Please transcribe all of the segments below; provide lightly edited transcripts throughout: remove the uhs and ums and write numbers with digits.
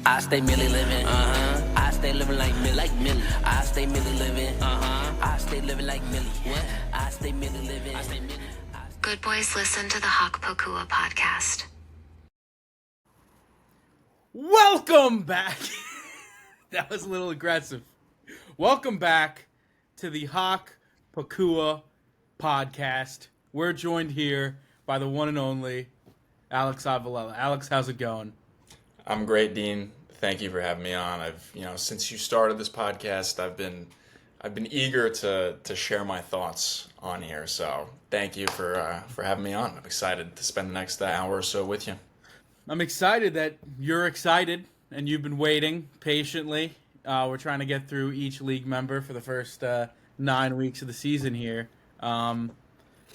I stay Millie living. I stay living like Millie. I stay Millie living. I stay living like Millie. What? I stay Millie living. I stay Millie. Good boys, listen to the Hock Pacua podcast. Welcome back. That was a little aggressive. Welcome back to the Hock Pacua podcast. We're joined here by the one and only Alex Ivolella. Alex, how's it going? I'm great, Dean. Thank you for having me on. Since you started this podcast, I've been eager to share my thoughts on here. So thank you for having me on. I'm excited to spend the next hour or so with you. I'm excited that you're excited and you've been waiting patiently. We're trying to get through each league member for the first 9 weeks of the season here.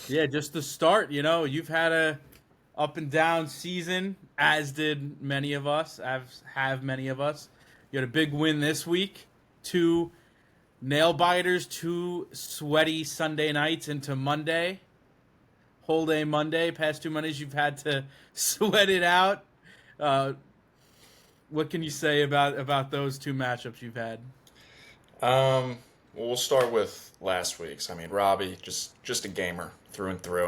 Just to start, you've had a up and down season, as did many of us, have many of us. You had a big win this week, 2 nail biters, 2 sweaty Sunday nights into Monday. Whole day Monday, past 2 Mondays, you've had to sweat it out. What can you say about those 2 matchups you've had? Well, we'll start with last week's. Robbie, just a gamer through and through.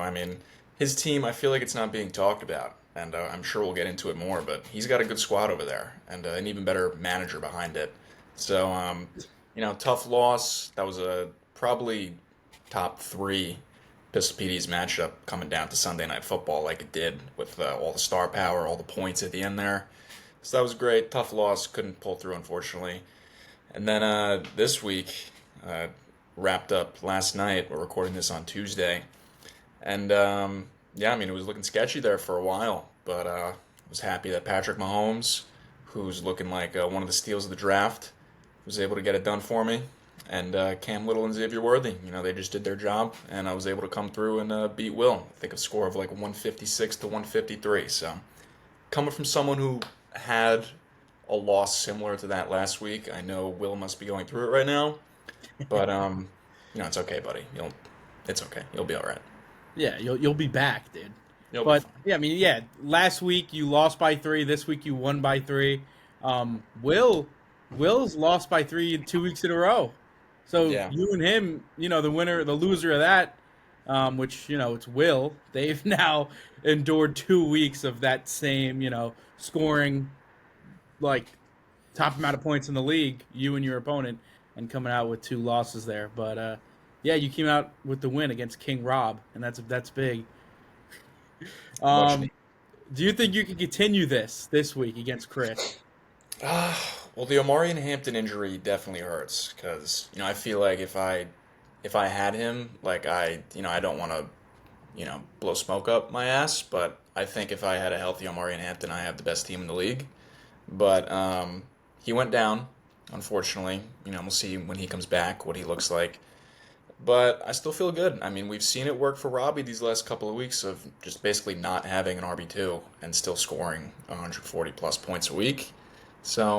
His team, I feel like it's not being talked about, and I'm sure we'll get into it more, but he's got a good squad over there, and an even better manager behind it. So, tough loss. That was a probably top 3 Pistol Pedias matchup coming down to Sunday Night Football like it did with all the star power, all the points at the end there. So that was great. Tough loss. Couldn't pull through, unfortunately. And then this week, wrapped up last night. We're recording this on Tuesday. And, it was looking sketchy there for a while. But I was happy that Patrick Mahomes, who's looking like one of the steals of the draft, was able to get it done for me. And Cam Little and Xavier Worthy, they just did their job. And I was able to come through and beat Will. I think a score of like 156 to 153. So coming from someone who had a loss similar to that last week, I know Will must be going through it right now. But, it's okay, buddy. It's okay. You'll be all right. Yeah, you'll be back, dude. You'll be fine. Last week you lost by 3. This week you won by 3. Will's lost by 3 2 weeks in a row. So you and him, the loser of that, which, it's Will, they've now endured 2 weeks of that same, scoring, like, top amount of points in the league, you and your opponent, and coming out with 2 losses there. But, you came out with the win against King Rob, and that's big. Do you think you can continue this week against Chris? Well, the Omarion Hampton injury definitely hurts because I feel like if I had him, like I don't want to blow smoke up my ass, but I think if I had a healthy Omarion Hampton, I have the best team in the league. But he went down, unfortunately. We'll see when he comes back what he looks like. But I still feel good. We've seen it work for Robbie these last couple of weeks of just basically not having an RB2 and still scoring 140 plus points a week. So,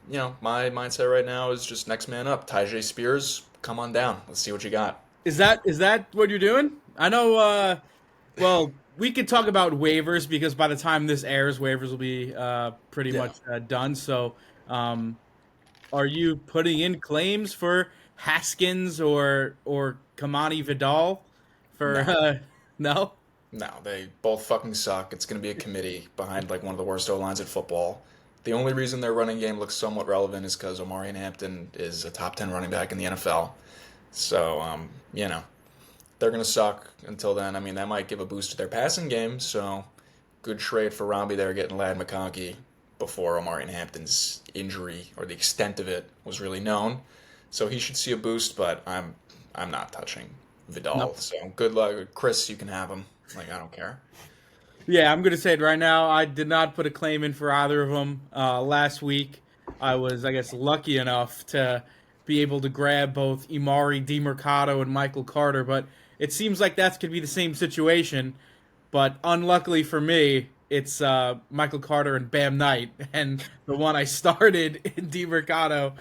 my mindset right now is just next man up. Tyjae Spears, come on down. Let's see what you got. Is that what you're doing? I know, we could talk about waivers because by the time this airs, waivers will be pretty much done. So, are you putting in claims for Haskins or Kamani Vidal for No. no? No, they both fucking suck. It's going to be a committee behind like one of the worst O-lines in football. The only reason their running game looks somewhat relevant is because Omarion Hampton is a top 10 running back in the NFL. So, they're going to suck until then. That might give a boost to their passing game. So, good trade for Robbie there getting Ladd McConkey before Omarion Hampton's injury or the extent of it was really known. So he should see a boost, but I'm not touching Vidal. No. So good luck, Chris. You can have him. Like I don't care. Yeah, I'm gonna say it right now. I did not put a claim in for either of them last week. I was, I guess, lucky enough to be able to grab both Imari DiMercado and Michael Carter, but it seems like that's going to be the same situation. But unluckily for me, it's Michael Carter and Bam Knight, and the one I started in DiMercado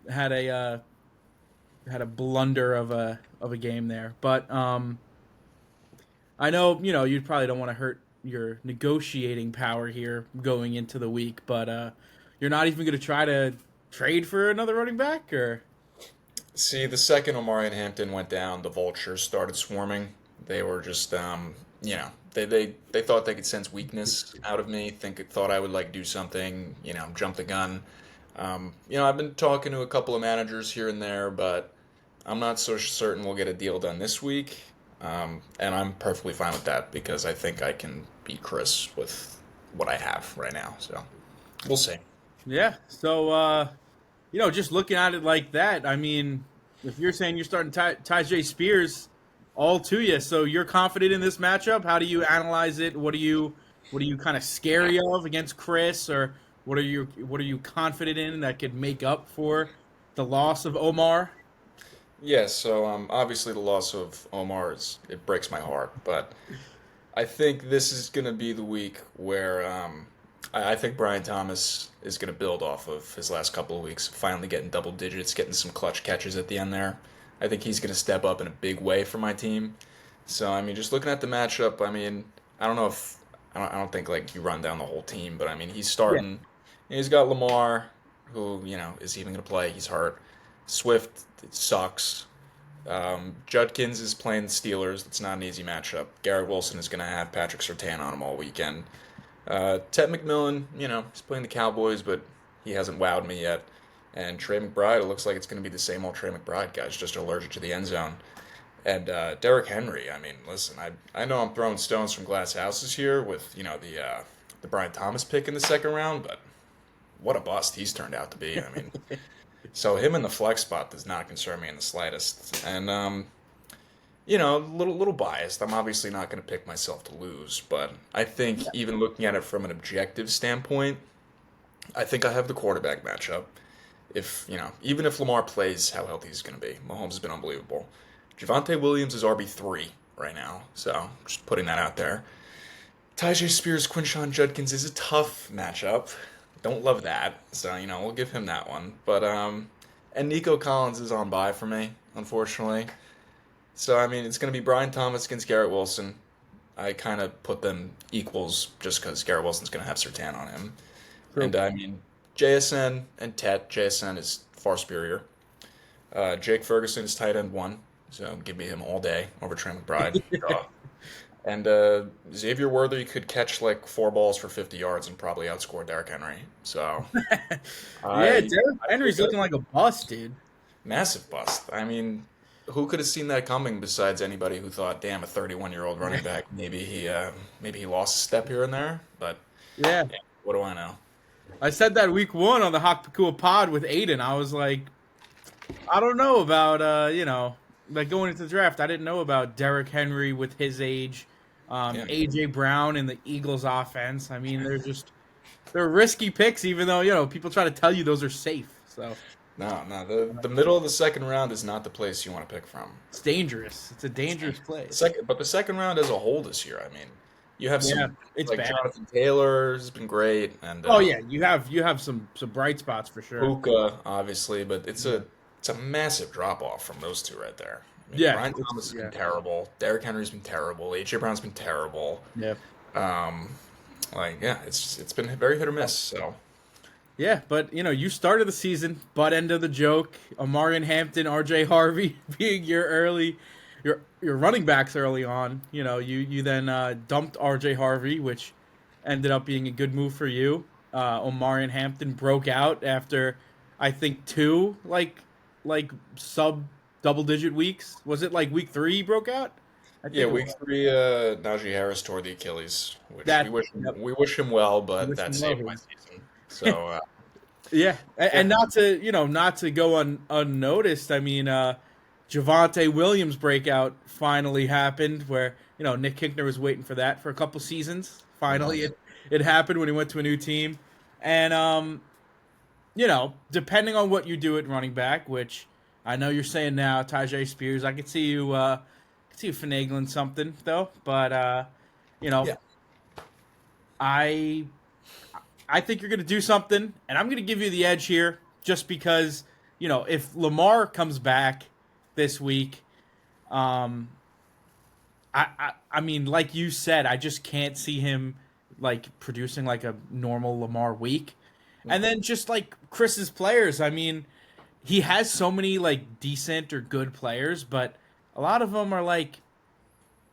had a blunder of a game there. But I know you probably don't want to hurt your negotiating power here going into the week, but you're not even going to try to trade for another running back, or See, the second Omari and Hampton went down, the vultures started swarming. They were just, they thought they could sense weakness out of me. Thought I would like do something, jump the gun. I've been talking to a couple of managers here and there, but I'm not so certain we'll get a deal done this week. And I'm perfectly fine with that because I think I can beat Chris with what I have right now. So we'll see. yeah. So just looking at it like that, I mean, if you're saying you're starting Tyjae Spears all to you, so you're confident in this matchup. How do you analyze it? What are you kind of scary of against Chris, or what are you confident in that could make up for the loss of Omar? Yeah, so obviously the loss of Omar it breaks my heart, but I think this is going to be the week where I think Brian Thomas is going to build off of his last couple of weeks, finally getting double digits, getting some clutch catches at the end there. I think he's going to step up in a big way for my team. So I mean, just looking at the matchup, I mean, I don't know if I don't think like you run down the whole team, but I mean, he's starting. He's got Lamar, who is even going to play. He's hurt. Swift, it sucks. Judkins is playing the Steelers. It's not an easy matchup. Garrett Wilson is going to have Patrick Surtain on him all weekend. Ted McMillan, he's playing the Cowboys, but he hasn't wowed me yet. And Trey McBride, it looks like it's going to be the same old Trey McBride guys, just allergic to the end zone. And Derrick Henry, I mean, listen, I know I'm throwing stones from glass houses here with, the Brian Thomas pick in the second round, but what a bust he's turned out to be. I mean, so him in the flex spot does not concern me in the slightest. And, a little biased. I'm obviously not going to pick myself to lose, but I think even looking at it from an objective standpoint, I think I have the quarterback matchup. Even if Lamar plays how healthy he's going to be, Mahomes has been unbelievable. Javonte Williams is RB3 right now, so just putting that out there. Tyjae Spears, Quinshon Judkins is a tough matchup. Don't love that, so we'll give him that one. But and Nico Collins is on bye for me, unfortunately. So I mean, it's going to be Brian Thomas against Garrett Wilson. I kind of put them equals just because Garrett Wilson's going to have Surtain on him. True. And I mean, JSN and Tet. JSN is far superior. Jake Ferguson is tight end 1, so give me him all day over Trey McBride. And Xavier Worthy could catch like 4 balls for 50 yards and probably outscore Derrick Henry. So Derrick Henry's looking like a bust, dude. Massive bust. I mean, who could have seen that coming besides anybody who thought, damn, a 31-year-old running back, maybe he lost a step here and there. But yeah, what do I know? I said that week 1 on the Hock Pacua pod with Aiden. I was like, I don't know about like going into the draft. I didn't know about Derrick Henry with his age. AJ Brown in the Eagles offense. I mean, they're risky picks, even though people try to tell you those are safe. So no, the middle of the second round is not the place you want to pick from. It's dangerous. It's a dangerous place. But the second round as a whole this year, I mean, you have some it's like bad. Jonathan Taylor has been great, and you have some bright spots for sure. Puka, obviously, but it's a massive drop off from those two right there. I mean, Brian Thomas has been terrible. Derrick Henry's been terrible. AJ Brown's been terrible. Yeah. It's been very hit or miss. So. Yeah, but you started the season, butt end of the joke. Omarion Hampton, RJ Harvey being your running backs early on. You then dumped RJ Harvey, which ended up being a good move for you. Omarion Hampton broke out after I think 2 like sub double-digit weeks. Was it like week 3 he broke out? Week 3, Najee Harris tore the Achilles, which we wish him well, but that saved my season. So, and not to go unnoticed. I mean, Javonte Williams breakout finally happened, where Nick Kinkner was waiting for that for a couple seasons. Finally, it happened when he went to a new team, and depending on what you do at running back, which I know you're saying now, Tyjae Spears. I could see you finagling something though, but I think you're going to do something, and I'm going to give you the edge here, just because if Lamar comes back this week, I I mean, like you said, I just can't see him like producing like a normal Lamar week. And then just like Chris's players, I mean, he has so many like decent or good players, but a lot of them are like,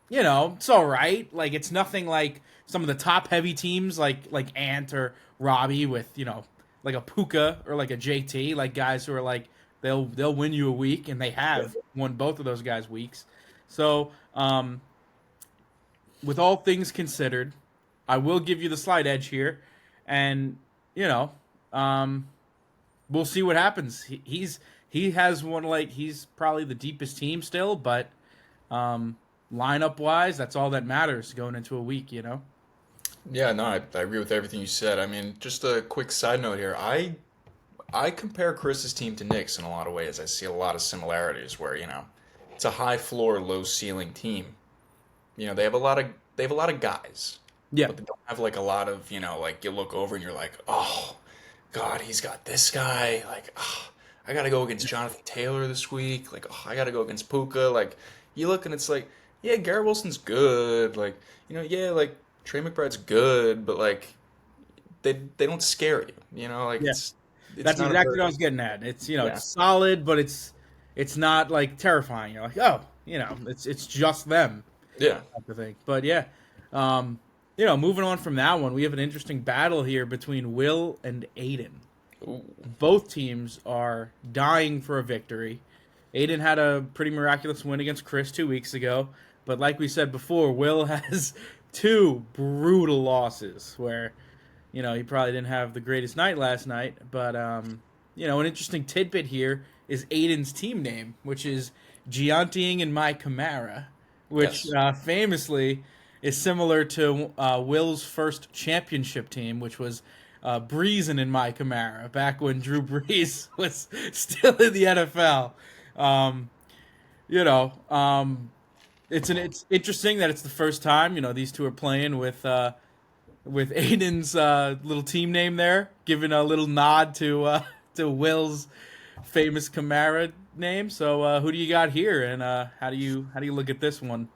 it's all right. Like it's nothing like some of the top heavy teams like Ant or Robbie with, like a Puka or like a JT, like guys who are like they'll win you a week and they have won both of those guys weeks. So, with all things considered, I will give you the slight edge here, and we'll see what happens. He has one he's probably the deepest team still, but lineup wise, that's all that matters going into a week. Yeah, no, I agree with everything you said. I mean, just a quick side note here. I compare Chris's team to Nick's in a lot of ways. I see a lot of similarities where, it's a high floor, low ceiling team. They have a lot of guys. Yeah, But they don't have like a lot of, like you look over and you're like, oh God, he's got this guy. Like, oh, I gotta go against Jonathan Taylor this week. Like, oh, I gotta go against Puka. Like, you look and it's like, yeah, Garrett Wilson's good. Like, yeah, like Trey McBride's good, but like they don't scare you. Like yeah. it's That's not a exactly very what I was getting at. It's yeah. it's solid, but it's not like terrifying. You're like, oh, it's just them Yeah. type of thing. But yeah, moving on from that one, we have an interesting battle here between Will and Aiden. Ooh. Both teams are dying for a victory. Aiden had a pretty miraculous win against Chris 2 weeks ago, but like we said before, Will has two brutal losses where, he probably didn't have the greatest night last night. But, an interesting tidbit here is Aiden's team name, which is Gianting and My Camara, which Yes. famously is similar to Will's first championship team, which was Breezin' in My Camara, back when Drew Brees was still in the NFL. Um, it's interesting that it's the first time these two are playing with Aiden's little team name there, giving a little nod to Will's famous Camara name. So who do you got here, and how do you look at this one?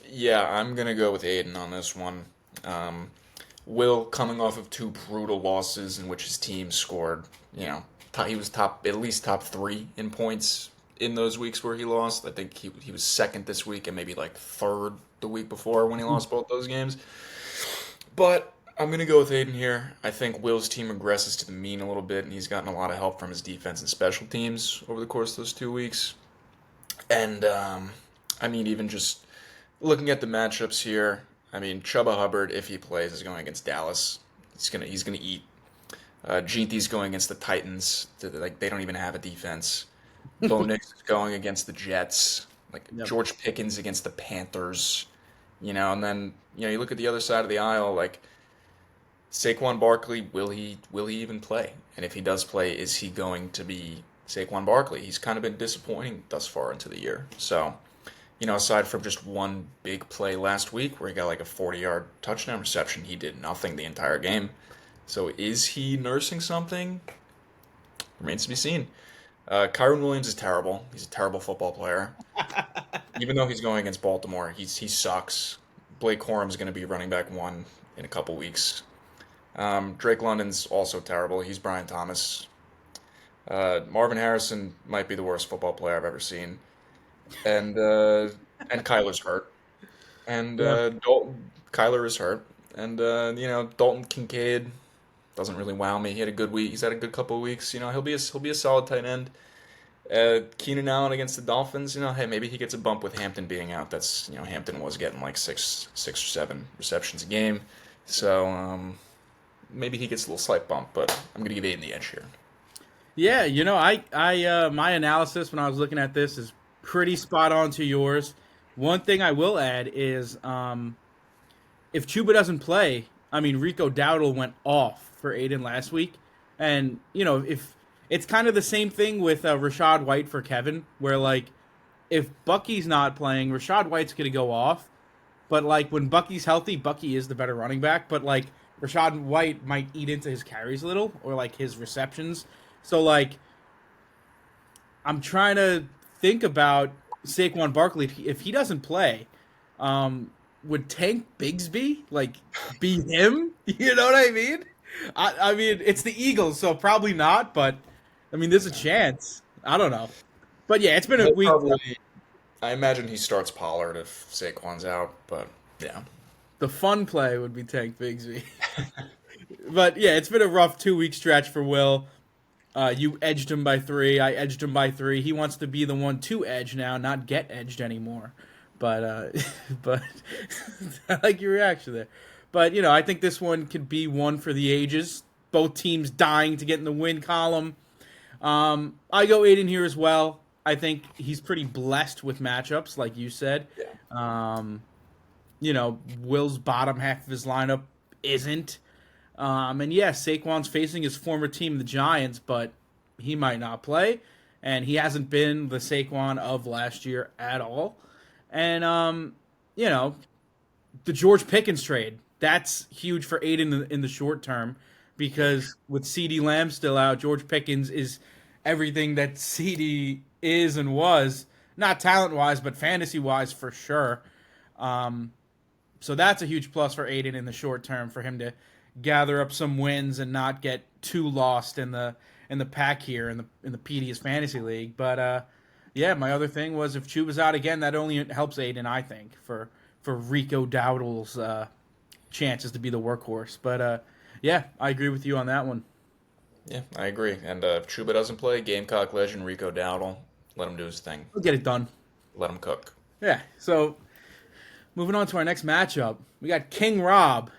Yeah, I'm gonna go with Aiden on this one. Um, Will coming off of two brutal losses in which his team scored, he was at least top three in points in those weeks where he lost. I think he was second this week and maybe like third the week before when he lost both those games. But I'm gonna go with Aiden here. I think Will's team regresses to the mean a little bit, and he's gotten a lot of help from his defense and special teams over the course of those 2 weeks. And I mean, even just looking at the matchups here, I mean, Chuba Hubbard, if he plays, is going against Dallas. He's gonna eat. Jeanty's going against the Titans. They don't even have a defense. Bo Nix is going against the Jets. Like Yep. George Pickens against the Panthers. And then you look at the other side of the aisle, like Saquon Barkley. Will he even play? And if he does play, is he going to be Saquon Barkley? He's kind of been disappointing thus far into the year. So. Aside from just one big play last week where he got like a 40-yard touchdown reception, he did nothing the entire game. So is he nursing something? Remains to be seen. Kyron Williams is terrible. He's a terrible football player. Even though he's going against Baltimore, he sucks. Blake Corum's going to be running back one in a couple weeks. Drake London's also terrible. He's Brian Thomas. Marvin Harrison might be the worst football player I've ever seen. And Kyler's hurt, and Kyler is hurt, and Dalton Kincaid doesn't really wow me. He had a good week. He's had a good couple of weeks. He'll be a solid tight end. Keenan Allen against the Dolphins. Hey, maybe he gets a bump with Hampton being out. That's Hampton was getting like six or seven receptions a game, so maybe he gets a little slight bump. But I'm gonna give Aiden the edge here. Yeah, I my analysis when I was looking at this is pretty spot on to yours. One thing I will add is if Chuba doesn't play, I mean Rico Dowdle went off for Aiden last week, and if it's kind of the same thing with Rashad White for Kevin, where like if Bucky's not playing, Rashad White's gonna go off, but like when Bucky's healthy, Bucky is the better running back, but like Rashad White might eat into his carries a little or like his receptions, so like I'm trying to think about Saquon Barkley if he doesn't play. would Tank Bigsby be him? You know what I mean? I mean, it's the Eagles, so probably not. But I mean, there's a chance. I don't know. But yeah, it's been a He'll week. probably, I imagine he starts Pollard if Saquon's out, but yeah. The fun play would be Tank Bigsby. But yeah, it's been a rough 2 week stretch for Will. You edged him by 3. I edged him by 3. He wants to be the one to edge now, not get edged anymore. But but I like your reaction there. But I think this one could be one for the ages. Both teams dying to get in the win column. I go Aiden here as well. I think he's pretty blessed with matchups, like you said. Yeah. Will's bottom half of his lineup isn't. And yes, Saquon's facing his former team, the Giants, but he might not play. And he hasn't been the Saquon of last year at all. And, the George Pickens trade, that's huge for Aiden in the short term because with CeeDee Lamb still out, George Pickens is everything that CeeDee is and was, not talent-wise, but fantasy-wise for sure. So that's a huge plus for Aiden in the short term for him to gather up some wins and not get too lost in the pack here in the Pedias Fantasy League. But yeah, my other thing was if Chuba's out again, that only helps Aiden, I think, for Rico Dowdle's chances to be the workhorse. But yeah, I agree with you on that one. Yeah, I agree. And if Chuba doesn't play, Gamecock legend Rico Dowdle, let him do his thing. We'll get it done. Let him cook. Yeah, so moving on to our next matchup, we got King Rob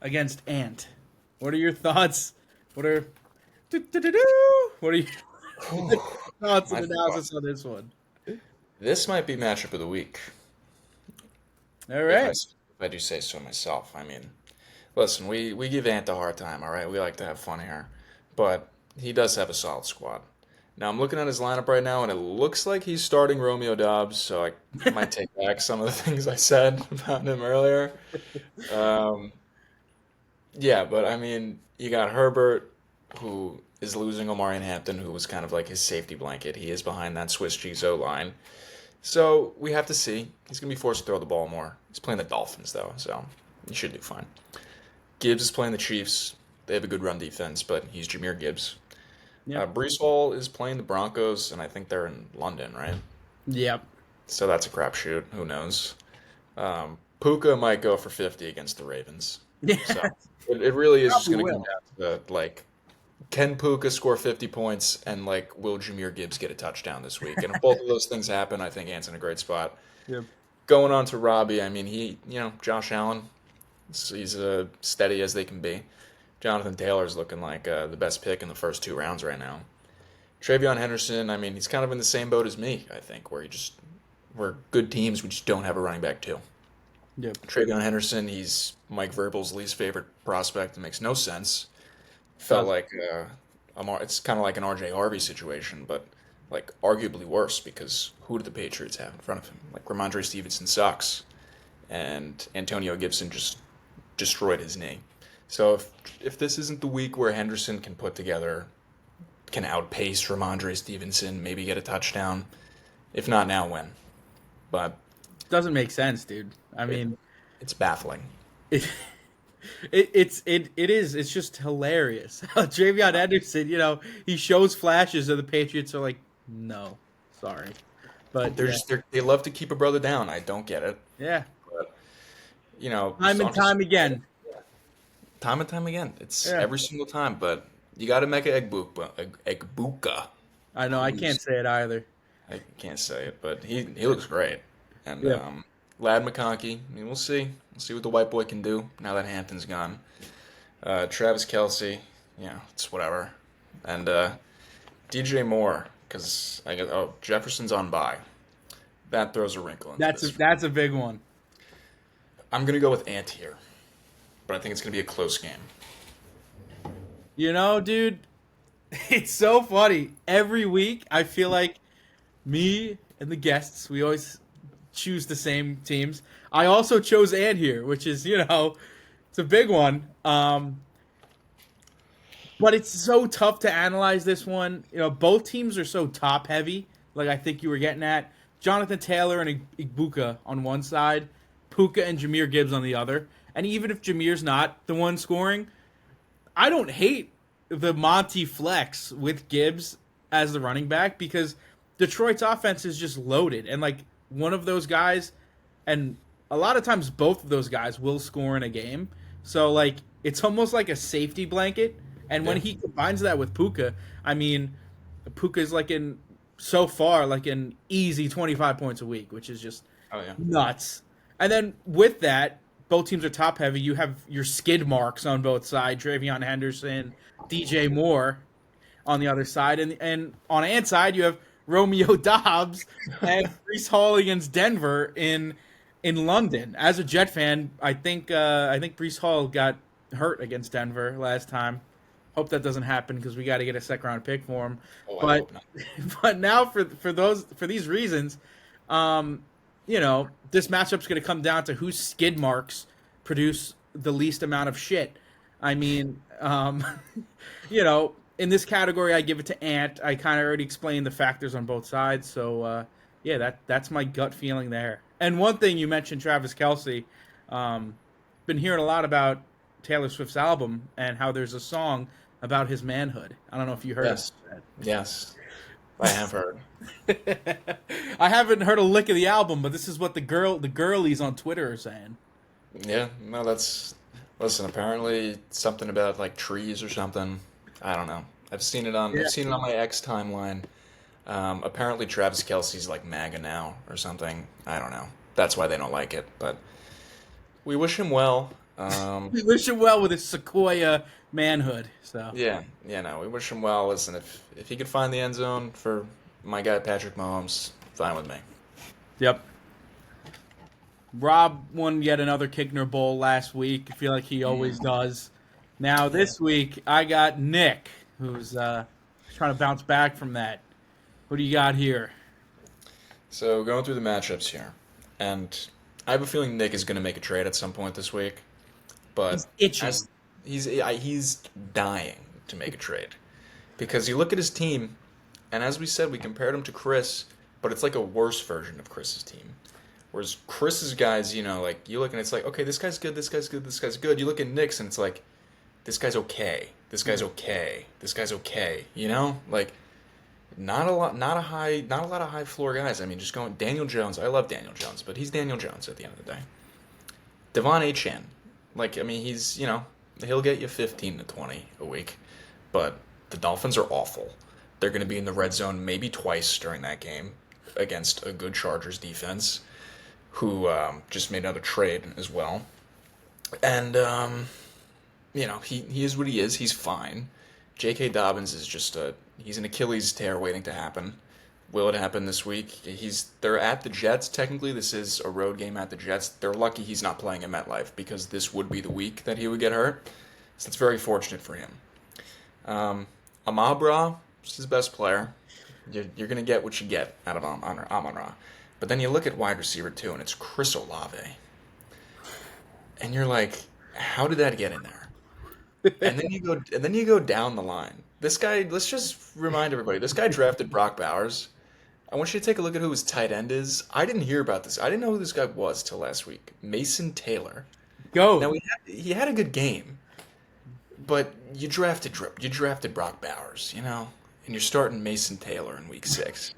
against Ant. What are your thoughts? What are your thoughts and analysis on this one? This might be matchup of the week. All right. If I do say so myself. I mean, listen, we give Ant a hard time, all right? We like to have fun here. But he does have a solid squad. Now, I'm looking at his lineup right now, and it looks like he's starting Romeo Doubs, so I might take back some of the things I said about him earlier. Yeah, but I mean, you got Herbert, who is losing Omarion Hampton, who was kind of like his safety blanket. He is behind that Swiss cheese O-line. So we have to see. He's going to be forced to throw the ball more. He's playing the Dolphins, though, so he should do fine. Gibbs is playing the Chiefs. They have a good run defense, but he's Jahmyr Gibbs. Yep. Breece Hall is playing the Broncos, and I think they're in London, right? Yep. So that's a crapshoot. Who knows? Puka might go for 50 against the Ravens. Yeah. So it really is just Probably going to come down to, can Puka score 50 points, and, will Jahmyr Gibbs get a touchdown this week? And if both of those things happen, I think Ant's in a great spot. Yep. Going on to Robbie, I mean, Josh Allen, he's steady as they can be. Jonathan Taylor's looking like the best pick in the first 2 rounds right now. Travion Henderson, I mean, he's kind of in the same boat as me, I think, where we're good teams, we just don't have a running back too. Yep. Travion Henderson, he's Mike Vrabel's least favorite prospect. It makes no sense. Felt like it's kind of like an RJ Harvey situation, but arguably worse because who do the Patriots have in front of him? Ramondre Stevenson sucks, and Antonio Gibson just destroyed his knee. So if this isn't the week where Henderson can outpace Ramondre Stevenson, maybe get a touchdown, if not now, when? But Doesn't make sense, dude. I mean, it's baffling. It is. It's just hilarious. Travion Henderson, he shows flashes, and the Patriots are like, no, sorry, but they love to keep a brother down. I don't get it. Yeah. But Time and time again. Time and time again. It's Yeah. every single time. But you got to make an Egbuka. I know. I can't say it either. I can't say it, but he looks great. And Yeah. Lad McConkey. I mean, we'll see. We'll see what the white boy can do now that Hampton's gone. Travis Kelce, it's whatever. And DJ Moore, because Jefferson's on bye. That throws a wrinkle into this. That's a big one. I'm gonna go with Ant here, but I think it's gonna be a close game. Dude, it's so funny. Every week, I feel like me and the guests, we always choose the same teams. I also chose Ant here, which is, it's a big one. But it's so tough to analyze this one. Both teams are so top heavy. Like I think you were getting at. Jonathan Taylor and Ibuka on one side, Puka and Jahmyr Gibbs on the other. And even if Jameer's not the one scoring, I don't hate the Monty flex with Gibbs as the running back because Detroit's offense is just loaded. And, like, one of those guys, and a lot of times both of those guys will score in a game. So, like, it's almost like a safety blanket. And when he combines that with Puka, I mean, Puka's like so far like an easy 25 points a week, which is just nuts. And then with that, both teams are top heavy. You have your skid marks on both sides, Travion Henderson, DJ Moore on the other side. And on Ant's side, you have Romeo Dobbs and Breece Hall against Denver in London. As a Jet fan, I think Breece Hall got hurt against Denver last time. Hope that doesn't happen because we got to get a second round pick for him. But now for these reasons, this matchup's going to come down to whose skid marks produce the least amount of shit. I mean, in this category, I give it to Ant. I kind of already explained the factors on both sides. So, that's my gut feeling there. And one thing you mentioned, Travis Kelce, been hearing a lot about Taylor Swift's album and how there's a song about his manhood. I don't know if you heard that. Yes, I have heard. I haven't heard a lick of the album, but this is what the girlies on Twitter are saying. Yeah, no, listen, apparently something about like trees or something. I don't know. I've seen it on my X timeline. Apparently Travis Kelce's like MAGA now or something. I don't know. That's why they don't like it, but we wish him well. We wish him well with his Sequoia manhood. So we wish him well. Listen, if he could find the end zone for my guy Patrick Mahomes, fine with me. Yep. Rob won yet another Kickner Bowl last week. I feel like he always does. Now this week I got Nick, who's trying to bounce back from that. What do you got here? So going through the matchups here, and I have a feeling Nick is going to make a trade at some point this week. But he's itching. He's dying to make a trade because you look at his team, and as we said, we compared him to Chris, but it's like a worse version of Chris's team. Whereas Chris's guys, like you look and it's like, okay, this guy's good, this guy's good, this guy's good. You look at Nick's and it's like, this guy's okay, this guy's okay, this guy's okay. Like not a lot of high floor guys. I mean, just going Daniel Jones. I love Daniel Jones, but he's Daniel Jones at the end of the day. Devon Achane. Like, I mean, he's, he'll get you 15 to 20 a week, but the Dolphins are awful. They're going to be in the red zone maybe twice during that game against a good Chargers defense who just made another trade as well. And, he is what he is. He's fine. J.K. Dobbins is just he's an Achilles tear waiting to happen. Will it happen this week? They're at the Jets. Technically, this is a road game at the Jets. They're lucky he's not playing at MetLife because this would be the week that he would get hurt. So it's very fortunate for him. Amon-Ra is his best player. You're going to get what you get out of Amon-Ra. But then you look at wide receiver 2, and it's Chris Olave. And you're like, how did that get in there? And then you go down the line. This guy, let's just remind everybody, this guy drafted Brock Bowers. I want you to take a look at who his tight end is. I didn't hear about this. I didn't know who this guy was till last week. Mason Taylor. Go. Now he had a good game, but you drafted Brock Bowers, and you're starting Mason Taylor in week 6,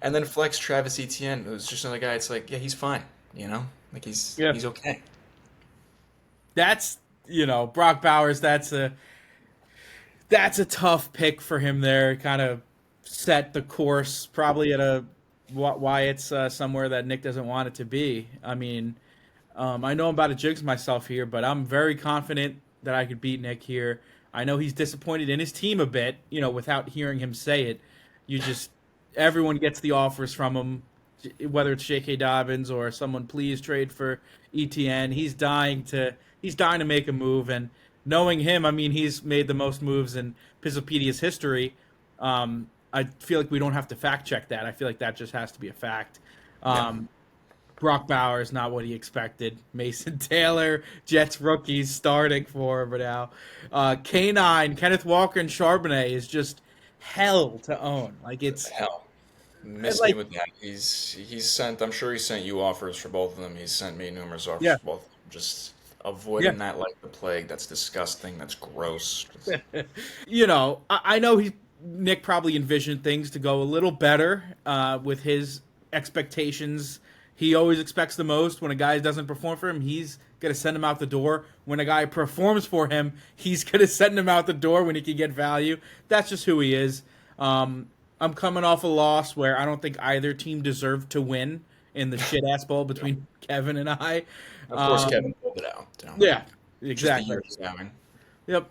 and then flex Travis Etienne, who's just another guy. It's like, yeah, he's fine, like he's okay. That's Brock Bowers. That's a tough pick for him there. Kind of set the course probably at why it's somewhere that Nick doesn't want it to be. I mean, I know I'm about to jinx myself here, but I'm very confident that I could beat Nick here. I know he's disappointed in his team a bit, without hearing him say it. Everyone gets the offers from him, whether it's J.K. Dobbins or someone, please trade for ETN. He's dying to make a move, and knowing him, I mean, he's made the most moves in Pistol Pedias history. I feel like we don't have to fact check that. I feel like that just has to be a fact. Brock Bowers, not what he expected. Mason Taylor, Jets rookies starting for him now. K9, Kenneth Walker, and Charbonnet is just hell to own. Like, it's hell. Miss me with that. He's sent. I'm sure he sent you offers for both of them. He's sent me numerous offers Yeah, for both of them. Just yeah. avoiding that like the plague. That's disgusting. That's gross. Just, I know Nick probably envisioned things to go a little better with his expectations. He always expects the most. When a guy doesn't perform for him, he's gonna send him out the door. When a guy performs for him, he's gonna send him out the door when he can get value. That's just who he is. I'm coming off a loss where I don't think either team deserved to win in the shit ass bowl between Kevin and I. of course, Kevin pulled it out. Yeah, Just the exactly. year he's having. Yep.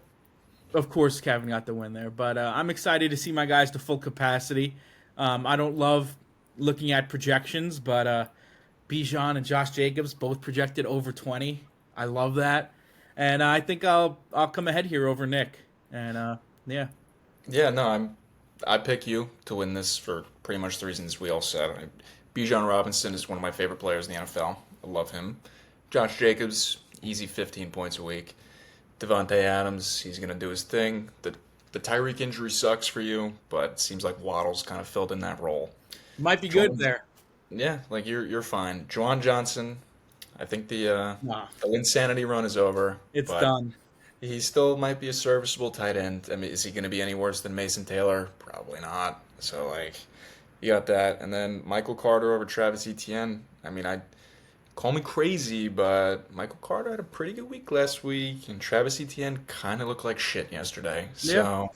Of course, Kevin got the win there, but I'm excited to see my guys to full capacity. I don't love looking at projections, but Bijan and Josh Jacobs both projected over 20. I love that, and I think I'll come ahead here over Nick. And yeah, Yeah, no, I pick you to win this for pretty much the reasons we all said. Bijan Robinson is one of my favorite players in the NFL. I love him. Josh Jacobs, easy 15 points a week. Devontae Adams, he's going to do his thing. The Tyreek injury sucks for you, but it seems like Waddle's kind of filled in that role. might be good there. Yeah, like you're fine. Juwan Johnson, I think the Nah, insanity run is over, it's but done. he still might be a serviceable tight end. I mean, is he going to be any worse than Mason Taylor? Probably not. So like, you got that, and then Michael Carter over Travis Etienne. I mean, I call me crazy, but Michael Carter had a pretty good week last week, and Travis Etienne kind of looked like shit yesterday. Yeah. So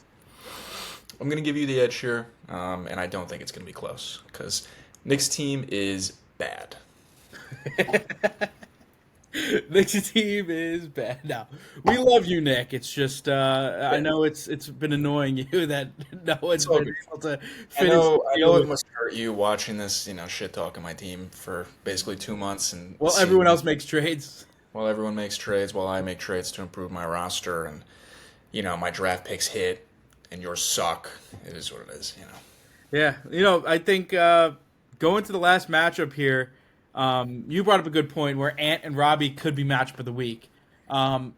I'm going to give you the edge here, and I don't think it's going to be close because Nick's team is bad. Nick's team is bad. No, we love you, Nick. It's just I know it's been annoying you that no one's all been good. able to I finish. know, the I deal know it with- must hurt you watching this, shit talking my team for basically 2 months and Well, seeing- everyone else makes trades. while everyone makes trades, while I make trades to improve my roster, and my draft picks hit, and yours suck. It is what it is. Yeah, I think going to the last matchup here, you brought up a good point where Ant and Robbie could be matchup of the week.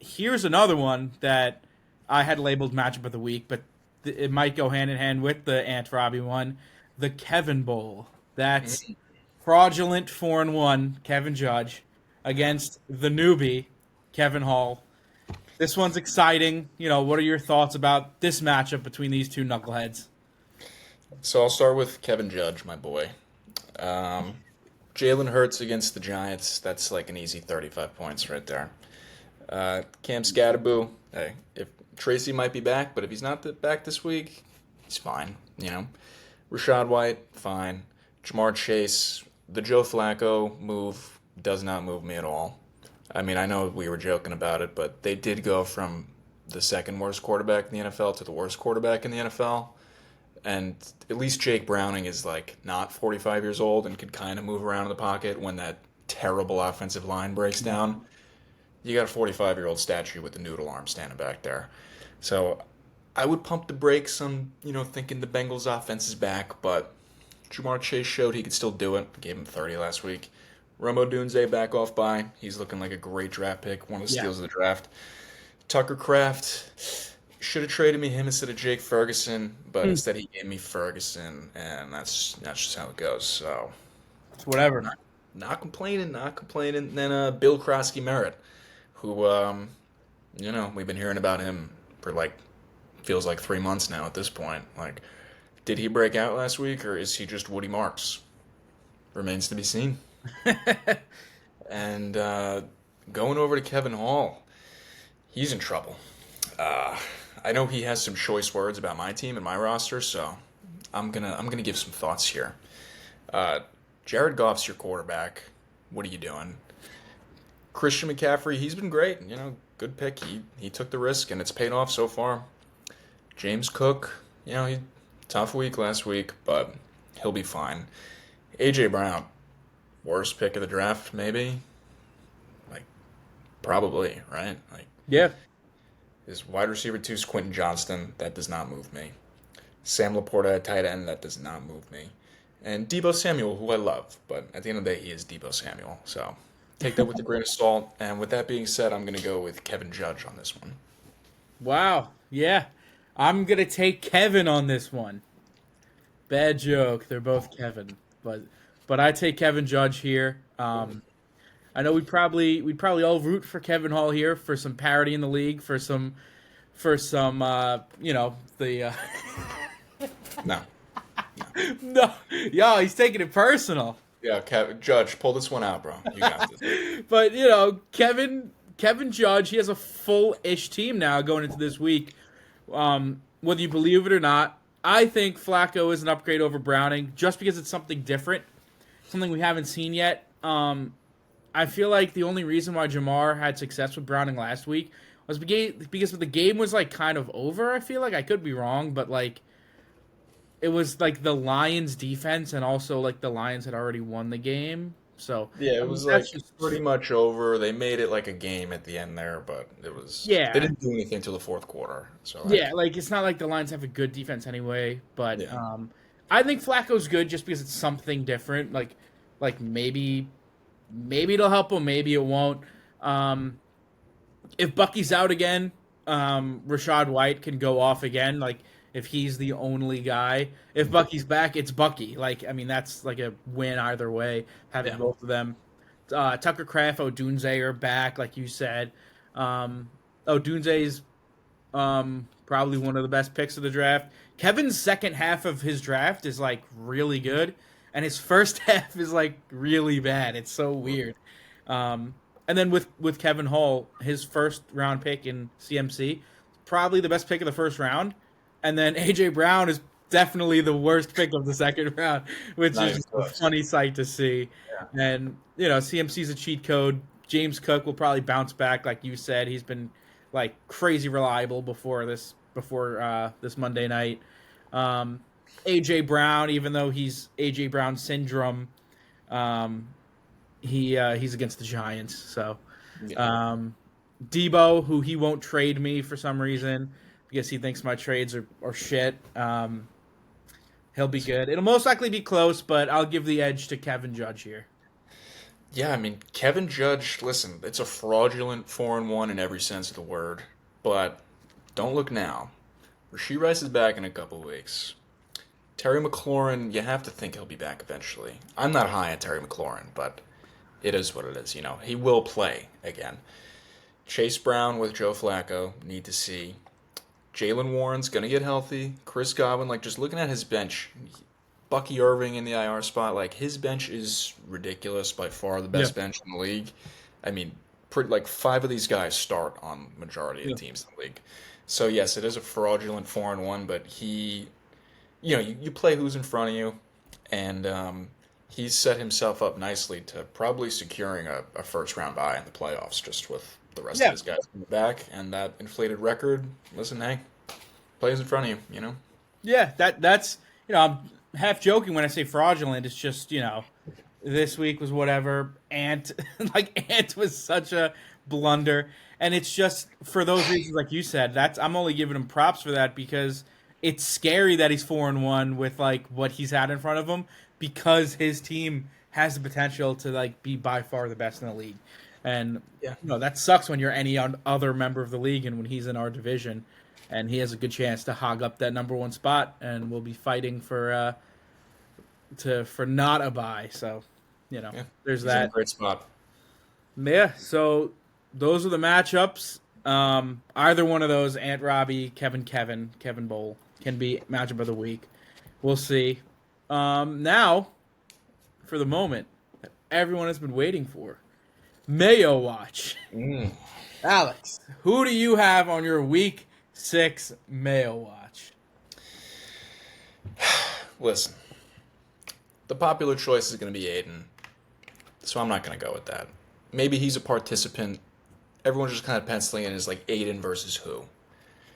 Here's another one that I had labeled matchup of the week, but it might go hand in hand with the Ant Robbie one, the Kevin Bowl. That's fraudulent 4-1 Kevin Judge against the newbie Kevin Hall. This one's exciting. What are your thoughts about this matchup between these two knuckleheads? So I'll start with Kevin Judge, my boy. Jalen Hurts against the Giants. That's like an easy 35 points right there. Cam Scatterboo. Hey, if Tracy might be back, but if he's not back this week, he's fine. Rashad White, fine. Jamar Chase, the Joe Flacco move does not move me at all. I mean, I know we were joking about it, but they did go from the second worst quarterback in the NFL to the worst quarterback in the NFL. And at least Jake Browning is like not 45 years old and could kind of move around in the pocket when that terrible offensive line breaks down. You got a 45-year-old statue with a noodle arm standing back there. So I would pump the brakes on, thinking the Bengals offense is back, but Jamar Chase showed he could still do it. Gave him 30 last week. Rome Odunze back off by. He's looking like a great draft pick, one of the steals of the draft. Tucker Kraft should have traded me him instead of Jake Ferguson, but instead he gave me Ferguson, and that's just how it goes. So It's whatever. not complaining. And then Bill Krosky Merritt, who we've been hearing about him for feels like 3 months now at this point. Like, did he break out last week, or is he just Woody Marks? Remains to be seen. And going over to Kevin Hall, he's in trouble. I know he has some choice words about my team and my roster, so I'm gonna give some thoughts here. Jared Goff's your quarterback. What are you doing? Christian McCaffrey, he's been great. Good pick. He took the risk, and it's paid off so far. James Cook, he tough week last week, but he'll be fine. AJ Brown, worst pick of the draft, maybe. Probably, right? Yeah. His wide receiver 2 is Quentin Johnston. That does not move me. Sam Laporta at tight end. That does not move me. And Deebo Samuel, who I love. But at the end of the day, he is Deebo Samuel. So take that with a grain of salt. And with that being said, I'm going to go with Kevin Judge on this one. Wow. Yeah. I'm going to take Kevin on this one. Bad joke. They're both Kevin, but I take Kevin Judge here. I know we'd probably all root for Kevin Hall here for some parity in the league, for some the No. no, yo, he's taking it personal. Yeah, Judge, pull this one out, bro. You got this. But Kevin Judge, he has a full-ish team now going into this week. Whether you believe it or not, I think Flacco is an upgrade over Browning just because it's something different, something we haven't seen yet. I feel like the only reason why Jamar had success with Browning last week was because the game was like kind of over. I feel like I could be wrong, but like it was like the Lions defense and also like the Lions had already won the game. So Yeah, it was like pretty much over. They made it like a game at the end there, but it was they didn't do anything till the fourth quarter. So like it's not like the Lions have a good defense anyway. But Yeah. I think Flacco's good just because it's something different. Like maybe it'll help him, maybe it won't. If Bucky's out again, Rashad White can go off again. Like if he's the only guy. If Bucky's back, it's Bucky. Like I mean, that's like a win either way. Having both of them. Tucker Kraft, Odunze are back, like you said. Odunze's probably one of the best picks of the draft. Kevin's second half of his draft is like really good, and his first half is like really bad. It's so weird. And then with Kevin Hall, his first round pick in CMC, probably the best pick of the first round. And then AJ Brown is definitely the worst pick of the second round, which is a funny sight to see. Yeah. And CMC's a cheat code. James Cook will probably bounce back, like you said. He's been like crazy reliable before this Monday night. AJ Brown, even though he's AJ Brown syndrome, he's against the Giants. So Debo, who he won't trade me for some reason because he thinks my trades are shit. He'll be good. It'll most likely be close, but I'll give the edge to Kevin Judge here. Yeah, I mean, Kevin Judge, listen, it's a fraudulent 4-1 in every sense of the word, but don't look now. Rashee Rice is back in a couple weeks. Terry McLaurin, you have to think he'll be back eventually. I'm not high on Terry McLaurin, but it is what it is. He will play again. Chase Brown with Joe Flacco, need to see. Jalen Warren's going to get healthy. Chris Godwin, like just looking at his bench, Bucky Irving in the IR spot, like his bench is ridiculous, by far the best bench in the league. I mean, like 5 of these guys start on majority of teams in the league. So yes, it is a fraudulent 4-1, but you play who's in front of you, and he's set himself up nicely to probably securing a first round bye in the playoffs, just with the rest of his guys in the back and that inflated record. Listen, hey, plays in front of you. Yeah, that's I'm half joking when I say fraudulent. It's just this week was whatever. Ant was such a blunder, and it's just for those reasons, like you said. I'm only giving him props for that because it's scary that he's 4-1 with like what he's had in front of him because his team has the potential to like be by far the best in the league. And that sucks when you're any other member of the league and when he's in our division, and he has a good chance to hog up that number 1 spot, and we'll be fighting for not a bye. So, there's that. In a great spot. Yeah. So those are the matchups. Either one of those, Ant Robbie, Kevin Bowl, can be matchup of the week. We'll see. Now, for the moment that everyone has been waiting for. Mayo Watch. Alex, who do you have on your Week 6 Mayo Watch? Listen, the popular choice is going to be Aiden, so I'm not going to go with that. Maybe he's a participant. Everyone's just kind of penciling in as like Aiden versus who.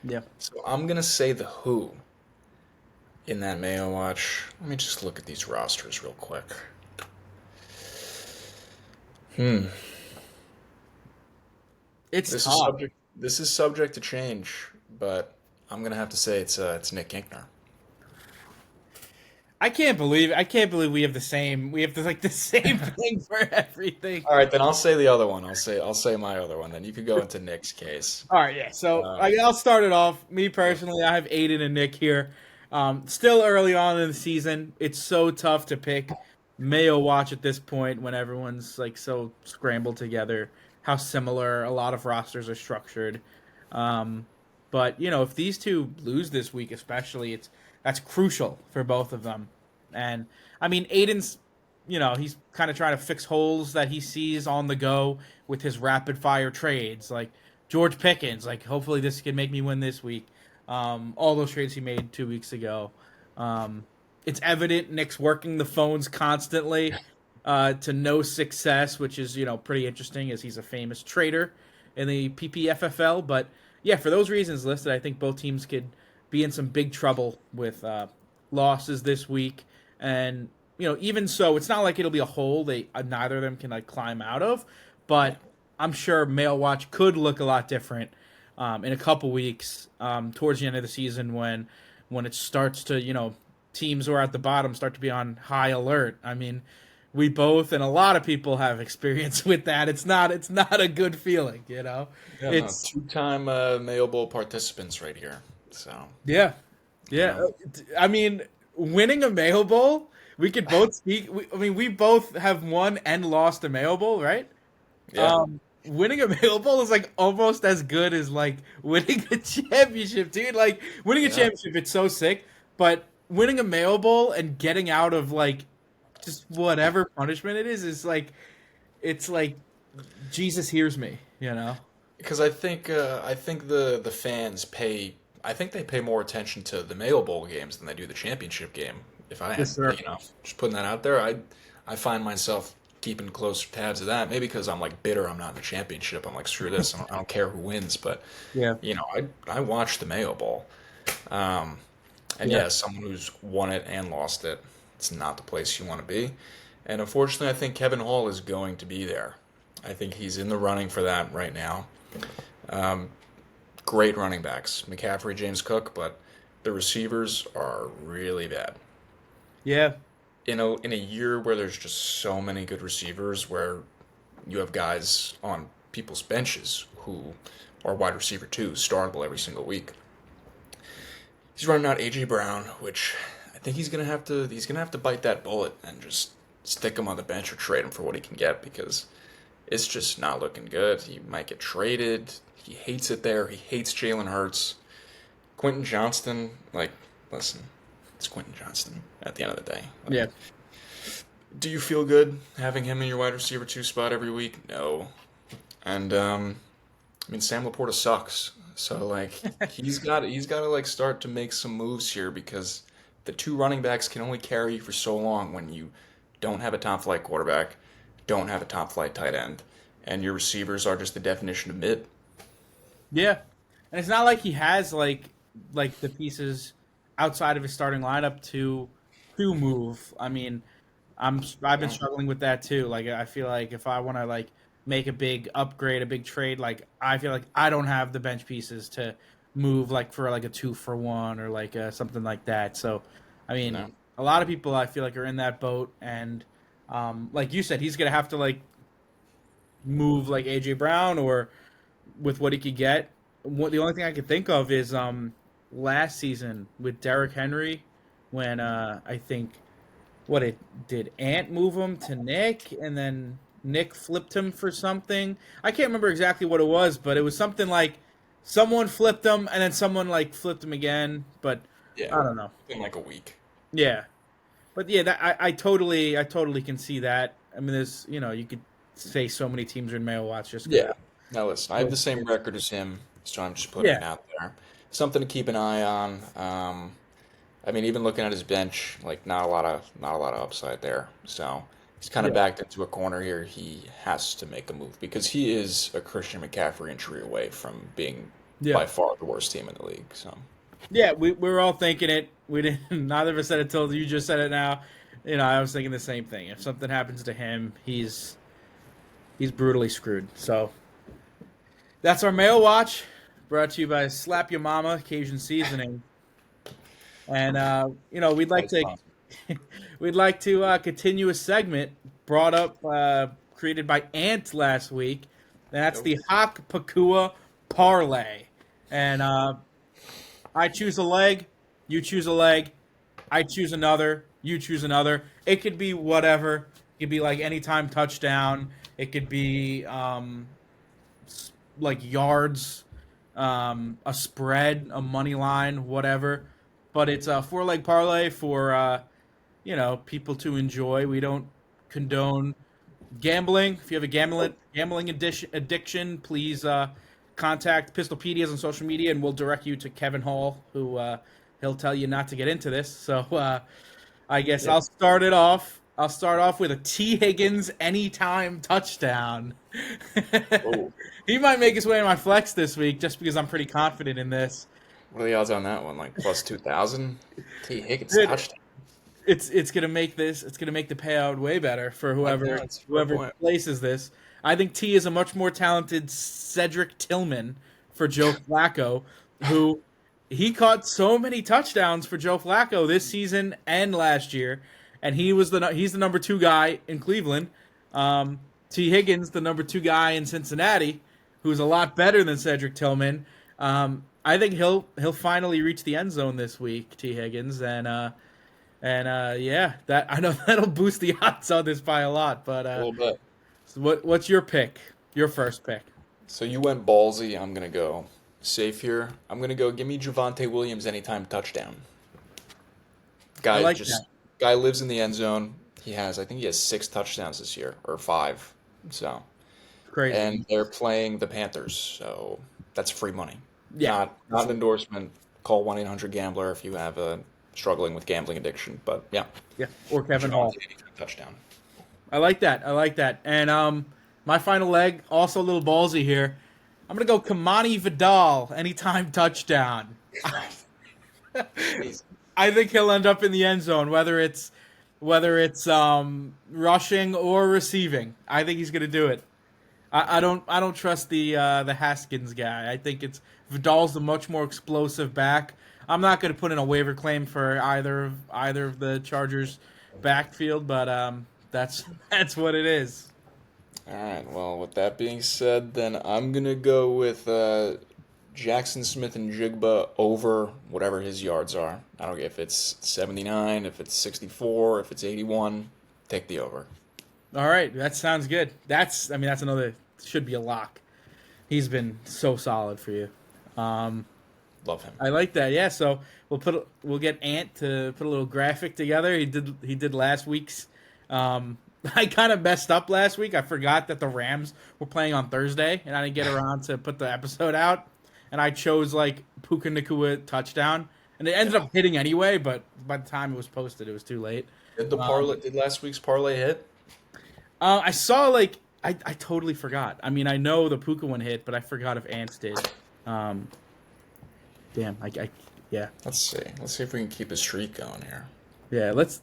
Yeah. So I'm going to say the who in that Mayo Watch. Let me just look at these rosters real quick. This is subject to change, but I'm gonna have to say it's Nick Kinkner. I can't believe we have the same. We have the same thing for everything. All right, then I'll say the other one. I'll say my other one. Then you could go into Nick's case. All right, yeah. So I'll start it off. Me personally, I have Aiden and Nick here. Still early on in the season. It's so tough to pick Mayo Watch at this point when everyone's like so scrambled together. How similar a lot of rosters are structured. But if these two lose this week, especially, that's crucial for both of them. And I mean, Aiden's, he's kind of trying to fix holes that he sees on the go with his rapid fire trades, like George Pickens. Like, hopefully, this can make me win this week. All those trades he made 2 weeks ago. It's evident Nick's working the phones constantly to no success, which is pretty interesting, as he's a famous trader in the PPFFL, but. Yeah, for those reasons listed, I think both teams could be in some big trouble with losses this week. And, even so, it's not like it'll be a hole neither of them can climb out of. But I'm sure Mail Watch could look a lot different in a couple weeks towards the end of the season when it starts to, teams who are at the bottom start to be on high alert. I mean, we both and a lot of people have experience with that. It's not a good feeling, Yeah, It's two-time Mayo Bowl participants right here. So yeah. I mean, winning a Mayo Bowl, we could both speak. We both have won and lost a Mayo Bowl, right? yeah, Winning a Mayo Bowl is almost as good as winning a championship, dude. Winning a championship, it's so sick. But winning a Mayo Bowl and getting out of just whatever punishment it is it's like Jesus hears me, because I think the fans pay. I think they pay more attention to the Mayo Bowl games than they do the championship game. If I, Yes, sir. just putting that out there, I find myself keeping close tabs of that. Maybe because I'm bitter, I'm not in the championship. I'm screw this. I don't care who wins, but Yeah. I watch the Mayo Bowl, and someone who's won it and lost it, it's not the place you want to be. And unfortunately, I think Kevin Hall is going to be there. I think he's in the running for that right now. Great running backs, McCaffrey, James Cook, but the receivers are really bad. Yeah. In a year where there's just so many good receivers, where you have guys on people's benches who are wide receiver too, startable every single week. He's running out AJ Brown, which I think he's gonna have to bite that bullet and just stick him on the bench or trade him for what he can get, because it's just not looking good. He might get traded. He hates it there. He hates Jalen Hurts. Quentin Johnston, listen, it's Quentin Johnston at the end of the day. Yeah. Do you feel good having him in your wide receiver 2 spot every week? No. And Sam Laporta sucks. So he's got to start to make some moves here, because the 2 running backs can only carry you for so long when you don't have a top flight quarterback, don't have a top flight tight end, and your receivers are just the definition of mid. Yeah. And it's not like he has the pieces outside of his starting lineup to move. I mean, I've been struggling with that too. I feel like if I want to make a big upgrade, a big trade, I feel like I don't have the bench pieces to move for a 2-for-1 or something like that. So, I mean, a lot of people I feel are in that boat, and like you said, he's gonna have to move AJ Brown or with what he could get. The only thing I could think of is last season with Derrick Henry, when I think did Ant move him to Nick, and then Nick flipped him for something. I can't remember exactly what it was, but it was something someone flipped him and then someone flipped him again. But Yeah, I don't know. in a week. Yeah, but yeah, I totally can see that. I mean, there's you could say so many teams are in Mayo Watch just 'cause- Yeah. Now listen, I have the same record as him, so I'm just putting it out there. Something to keep an eye on. Even looking at his bench, not a lot of upside there. So he's kind of backed into a corner here. He has to make a move, because he is a Christian McCaffrey injury away from being by far the worst team in the league. So yeah, we were all thinking it. We didn't. Neither of us said it till you just said it now. I was thinking the same thing. If something happens to him, he's brutally screwed. So that's our Mail Watch, brought to you by Slap Your Mama Cajun Seasoning. And we'd like to continue a segment brought up, created by Ant last week. And that's the Hock Pacua parlay. And I choose a leg, You choose a leg, I choose another, you choose another. It could be whatever. It could be like anytime touchdown. It could be like yards, a spread, a money line, whatever. But it's a 4-leg parlay for people to enjoy. We don't condone gambling. If you have a gambling addiction, please contact Pistol Pedias on social media, and we'll direct you to Kevin Hall, who he'll tell you not to get into this. So I guess I'll start it off. I'll start off with a T. Higgins anytime touchdown. He might make his way in my flex this week just because I'm pretty confident in this. What are the odds on that one? Like plus 2,000? T. Higgins touchdown. It's gonna make the payout way better for whoever places this. I think T is a much more talented Cedric Tillman for Joe Flacco, who he caught so many touchdowns for Joe Flacco this season and last year, and he's the number 2 guy in Cleveland. T. Higgins, the number 2 guy in Cincinnati, who's a lot better than Cedric Tillman. I think he'll finally reach the end zone this week, T. Higgins, and that I know that'll boost the odds on this by a lot. But a little bit. So what's your pick? Your first pick? So you went ballsy. I'm gonna go safe here. I'm gonna go. Give me Javonte Williams anytime touchdown. Guy guy lives in the end zone. I think he has 6 touchdowns this year or 5. So crazy. And they're playing the Panthers, so that's free money. Yeah, not an endorsement. Call 1-800-GAMBLER if you have a struggling with gambling addiction. But yeah, or Kevin Hall touchdown. I like that. And my final leg, also a little ballsy here. I'm gonna go Kamani Vidal anytime touchdown. I think he'll end up in the end zone, whether it's rushing or receiving. I think he's gonna do it. I don't trust the Haskins guy. I think Vidal's the much more explosive back. I'm not going to put in a waiver claim for either of the Chargers' backfield, but that's what it is. All right. Well, with that being said, then I'm gonna go with Jackson Smith and Jigba over whatever his yards are. I don't care if it's 79, if it's 64, if it's 81. Take the over. All right, that sounds good. That's another should be a lock. He's been so solid for you. Love him. I like that. Yeah, so we'll get Ant to put a little graphic together. He did last week's. I kind of messed up last week. I forgot that the Rams were playing on Thursday, and I didn't get around to put the episode out. And I chose like Puka Nacua touchdown, and it ended up hitting anyway. But by the time it was posted, it was too late. Did last week's parlay hit? I saw I totally forgot. I mean, I know the Puka one hit, but I forgot if Ants did. Damn, yeah. Let's see if we can keep a streak going here. Yeah, let's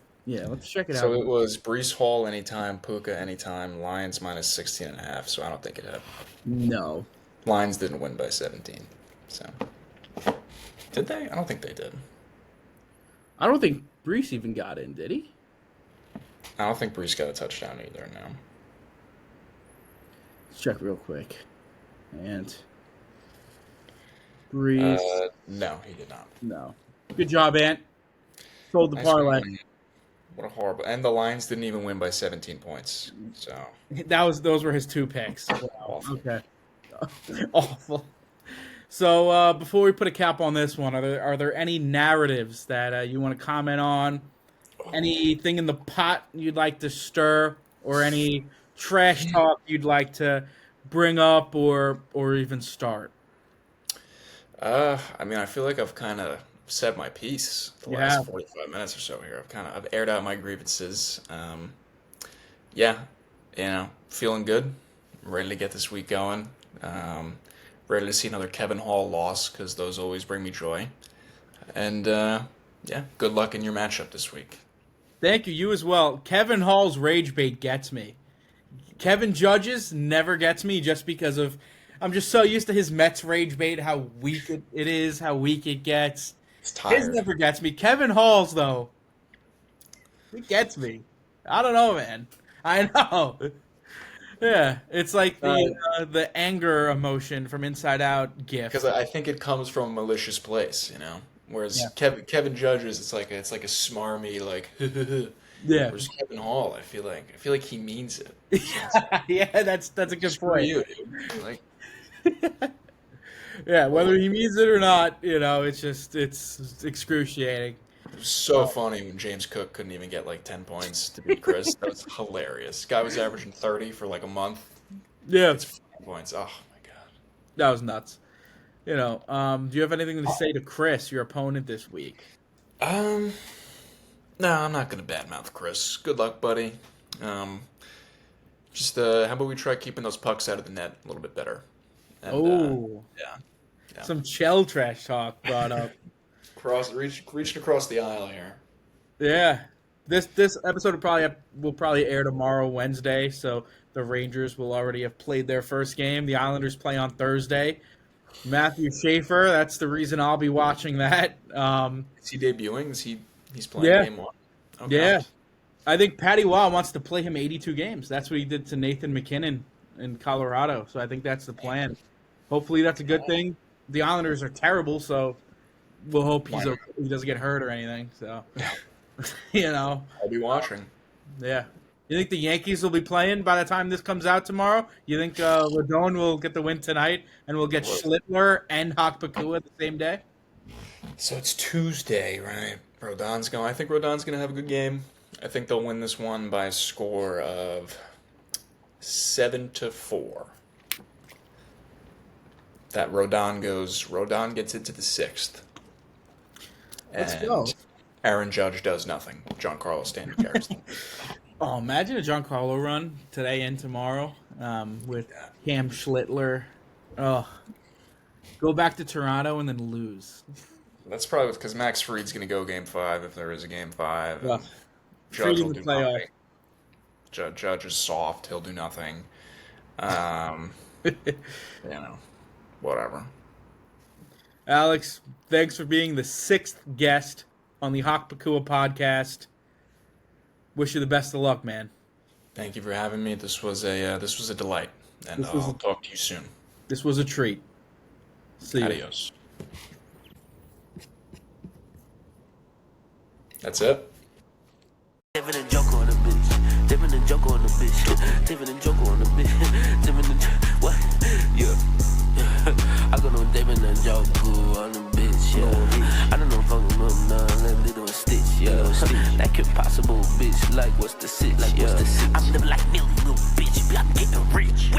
check it out. So it was Breece Hall anytime, Puka anytime, Lions minus 16.5. So I don't think it hit. No, Lions didn't win by 17. So did they? I don't think they did. I don't think Breece even got in, did he? I don't think Breece got a touchdown either. No. Let's check real quick. And Breece. No, he did not. No. Good job, Ant. Sold the parlay. What a horrible. And the Lions didn't even win by 17 points. So those were his 2 picks. Wow. Awful. Okay. Awful. So before we put a cap on this one, are there any narratives that you want to comment on? Anything in the pot you'd like to stir, or any trash talk you'd like to bring up, or even start? I mean, I feel like I've kind of said my piece the last 45 minutes or so here. I've aired out my grievances. Feeling good. Ready to get this week going. Ready to see another Kevin Hall loss, because those always bring me joy. And good luck in your matchup this week. Thank you. You as well. Kevin Hall's rage bait gets me. Kevin Judge's never gets me, just because of I'm just so used to his Mets rage bait, how weak it is, how weak it gets. It's tired. His never gets me. Kevin Hall's, though, it gets me. I don't know, man. I know. Yeah, it's like the anger emotion from Inside Out gif. Because I think it comes from a malicious place, Whereas Yeah. Kevin Judge's, it's like a smarmy like. Yeah. Whereas Kevin Hall, I feel like he means it. Yeah, that's a good Screw point. you, dude. Like, Yeah, whether he means it or not, it's excruciating. it was so funny when James Cook couldn't even get like 10 points to beat Chris. That was hilarious. Guy was averaging 30 for like a month. Yeah, It's 5 points. Oh my god. that was nuts. Do you have anything to say to Chris, your opponent this week? No, I'm not gonna badmouth Chris. Good luck, buddy. Just how about we try keeping those pucks out of the net a little bit better? And, yeah. Some shell trash talk brought up. Reaching across the aisle here. Yeah, this episode will probably air tomorrow, Wednesday. So the Rangers will already have played their first game. The Islanders play on Thursday. Matthew Schaefer, that's the reason I'll be watching that. Is he debuting? He's playing Yeah. game one? Okay. Yeah, I think Patty Waugh wants to play him 82 games. That's what he did to Nathan McKinnon in Colorado. So I think that's the plan. Hopefully that's a good thing. The Islanders are terrible, so we'll hope he doesn't get hurt or anything. So, I'll be watching. yeah. You think the Yankees will be playing by the time this comes out tomorrow? You think Rodon will get the win tonight and we'll get Schlittler and Hock Pacua the same day? So it's Tuesday, right? I think Rodon's going to have a good game. I think they'll win this one by a score of 7-4. That Rodon gets into the 6th. Let's And go. Aaron Judge does nothing. Giancarlo Stanton carries them. Oh, imagine a Giancarlo run today and tomorrow with Cam Schlittler. Oh, go back to Toronto and then lose. That's probably because Max Fried's going to go Game 5 if there is a Game 5. Well, Judge Fried in will the do playoff. nothing. Judge is soft. He'll do nothing. Whatever. Alex, thanks for being the 6th guest on the Hock Pacua podcast. Wish you the best of luck, man. Thank you for having me. This was a delight, and I'll talk to you soon. This was a treat. See you. Adios. That's it. Living and joke on the bitch. Living and joke on the bitch. Living and joke on the bitch. Living and what? Yeah. I go no David and joke on the bitch. Yeah. I don't know if I'm none. Let me do a stitch. Yeah. That could possible bitch. Like what's the sitch? Yeah. I'm living like million little bitch. I'm getting rich.